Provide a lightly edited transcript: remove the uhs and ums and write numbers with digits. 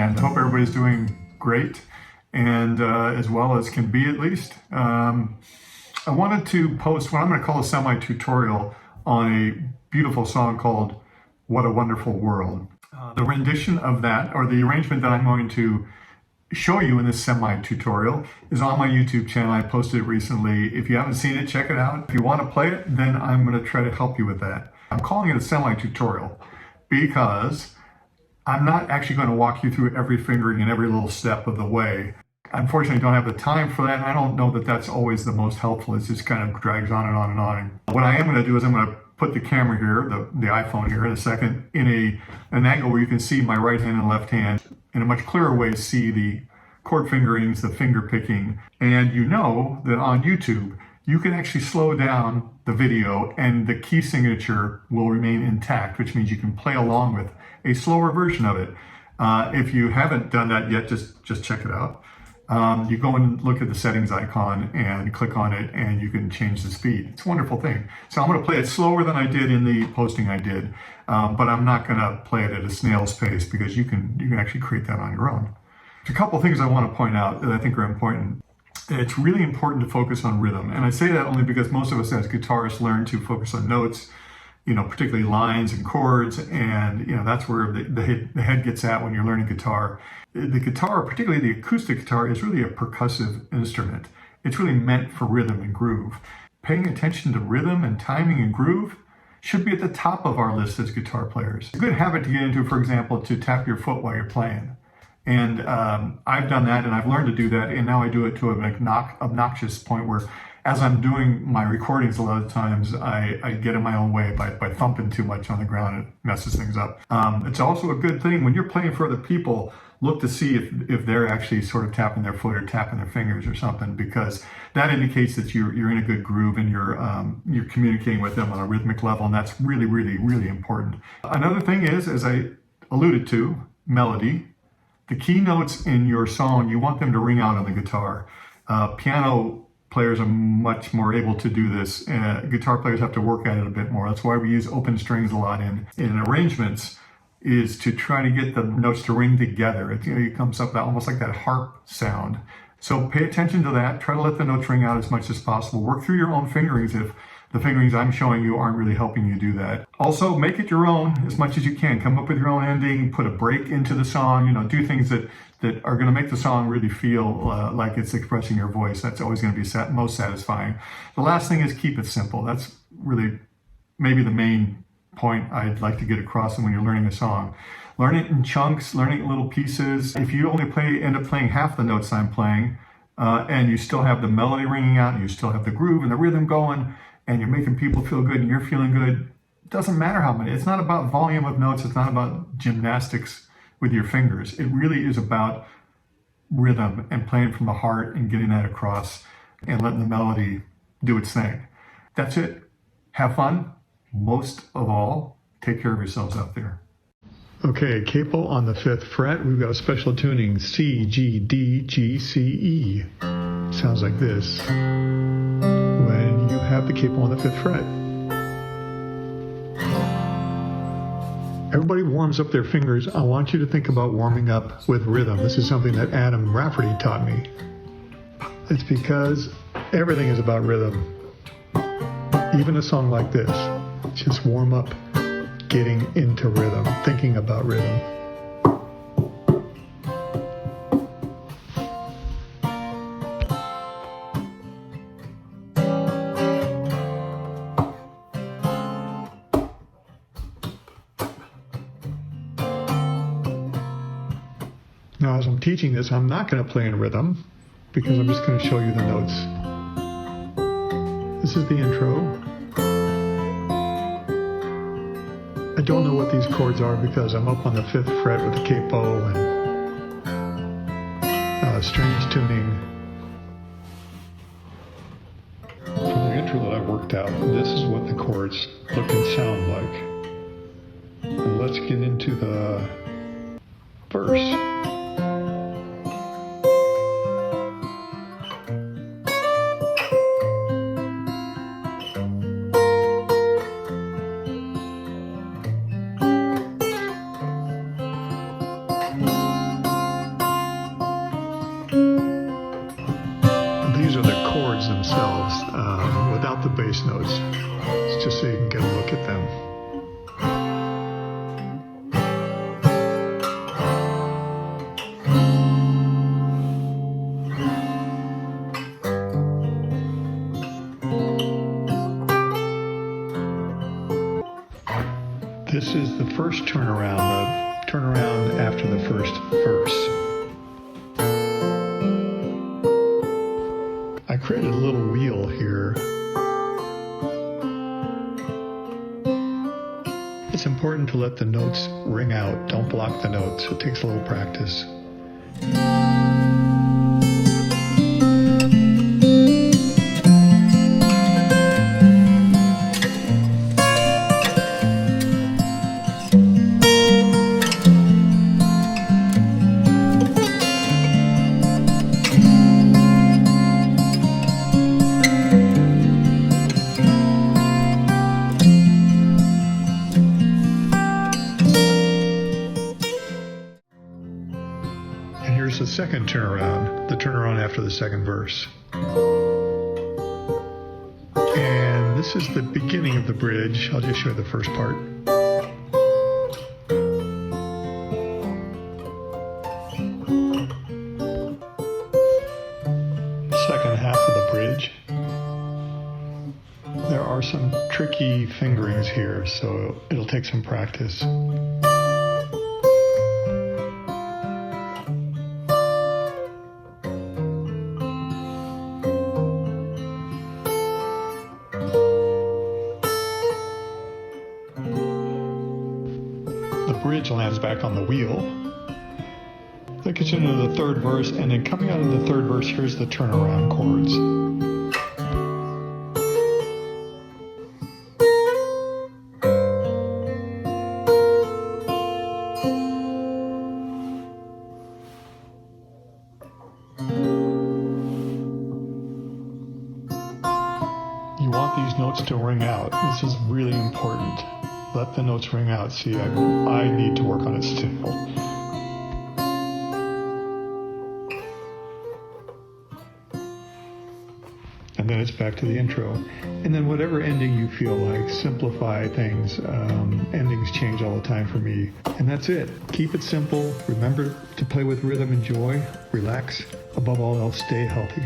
and hope everybody's doing great, and as well as can be at least. I wanted to post what I'm going to call a semi-tutorial on a beautiful song called What a Wonderful World. The rendition of that, or the arrangement that I'm going to show you in this semi-tutorial, is on my YouTube channel. I posted it recently. If you haven't seen it, check it out. If you want to play it, then I'm going to try to help you with that. I'm calling it a semi-tutorial because I'm not actually going to walk you through every fingering and every little step of the way. Unfortunately, I don't have the time for that, and I don't know that that's always the most helpful. It just kind of drags on and on and on. What I am going to do is I'm going to put the camera here, the iPhone here in a second, in an angle where you can see my right hand and left hand in a much clearer way, see the chord fingerings, the finger picking, and you know that on YouTube, you can actually slow down the video and the key signature will remain intact, which means you can play along with a slower version of it. If you haven't done that yet, just check it out. You go and look at the settings icon and click on it and you can change the speed. It's a wonderful thing. So I'm going to play it slower than I did in the posting I did, but I'm not going to play it at a snail's pace because you can actually create that on your own. There's a couple things I want to point out that I think are important. It's really important to focus on rhythm. And I say that only because most of us as guitarists learn to focus on notes, particularly lines and chords, and that's where the head gets at when you're learning guitar. The guitar, particularly the acoustic guitar, is really a percussive instrument. It's really meant for rhythm and groove. Paying attention to rhythm and timing and groove should be at the top of our list as guitar players. A good habit to get into, for example, to tap your foot while you're playing. And I've done that, and I've learned to do that, and now I do it to an obnoxious point where as I'm doing my recordings, a lot of times I get in my own way by thumping too much on the ground. It messes things up. It's also a good thing when you're playing for other people, look to see if they're actually sort of tapping their foot or tapping their fingers or something, because that indicates that you're in a good groove and you're communicating with them on a rhythmic level, and that's really, really, really important. Another thing is, as I alluded to, melody. The key notes in your song, you want them to ring out on the guitar. Piano players are much more able to do this. Guitar players have to work at it a bit more. That's why we use open strings a lot in arrangements, is to try to get the notes to ring together. It comes up almost like that harp sound. So pay attention to that. Try to let the notes ring out as much as possible. Work through your own fingerings if the fingerings I'm showing you aren't really helping you do that. Also, make it your own as much as you can. Come up with your own ending, put a break into the song, do things that are going to make the song really feel like it's expressing your voice. That's always going to be most satisfying. The last thing is keep it simple. That's really maybe the main point I'd like to get across when you're learning a song. Learn it in chunks, learn it in little pieces. If you only end up playing half the notes I'm playing, and you still have the melody ringing out, and you still have the groove and the rhythm going, and you're making people feel good and you're feeling good, it doesn't matter how many. It's not about volume of notes. It's not about gymnastics with your fingers. It really is about rhythm and playing from the heart and getting that across and letting the melody do its thing. That's it. Have fun. Most of all, take care of yourselves out there. Okay, Capo on the 5th fret. We've got a special tuning, C, G, D, G, C, E. Sounds like this when you have the capo on the 5th fret. Everybody warms up their fingers. I want you to think about warming up with rhythm. This is something that Adam Rafferty taught me. It's because everything is about rhythm. Even a song like this. Just warm up getting into rhythm, thinking about rhythm. Now, as I'm teaching this, I'm not going to play in rhythm because I'm just going to show you the notes. This is the intro. I don't know what these chords are because I'm up on the 5th fret with the capo and strange tuning. From the intro that I worked out, this is what the chords look and sound like. And let's get into the verse. chords themselves without the bass notes. It's just so you can get a look at them. This is the first turnaround, the turnaround after the first verse. I created a little wheel here. It's important to let the notes ring out. Don't block the notes. It takes a little practice. Here's the second turnaround, the turnaround after the second verse. And this is the beginning of the bridge. I'll just show you the first part. Second half of the bridge. There are some tricky fingerings here, so it'll take some practice. The bridge lands back on the wheel. That gets into the third verse, and then coming out of the third verse, here's the turnaround chords. You want these notes to ring out. This is really important. Let the notes ring out. See, I need to work on it still. And then it's back to the intro. And then whatever ending you feel like, simplify things. Endings change all the time for me. And that's it. Keep it simple. Remember to play with rhythm and joy. Relax. Above all else, stay healthy.